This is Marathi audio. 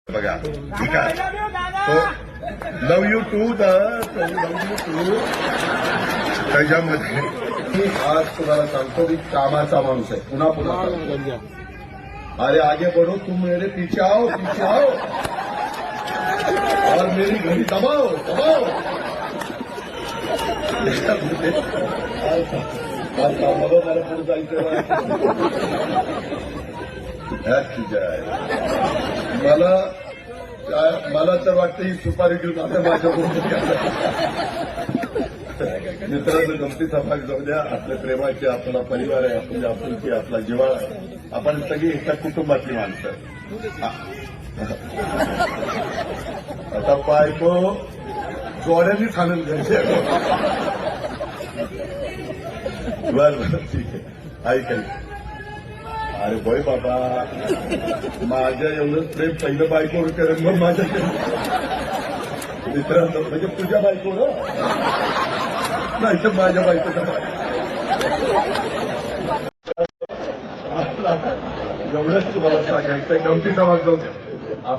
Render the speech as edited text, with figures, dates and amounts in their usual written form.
बघा ठीक आहे तो लव यू टू त्याच्यामध्ये आज तुम्हाला सांगतो की कामाचा माणूस आहे पुन्हा पुन्हा अरे आगे बढ़ो तुम मेरे पीछे आओ और मेरी घड़ी दबाओ मला पुढे जायचं मला तर वाटतं ही सुपारी घेऊन आता माझ्याकडून मित्रांनो गमतीचा भाग जाऊ द्या. आपल्या प्रेमाचे आपला परिवार आहे आपली आपुलकी आपला जिव्हाळा आहे आपण सगळी एका कुटुंबातली माणसं. आता बायको जोड्यांनी खाणून घ्यायचे. बरं ठीक आहे ऐक अरे बोय बाबा माझ्या एवढं प्रेम पहिलं बायकोवर करेन मग माझ्या मित्रांनो म्हणजे तुझ्या बायकोवर नाही तर माझ्या बायकोचा एवढंच तुम्हाला सांगायचं गमतीचा भाग जाऊ द्या.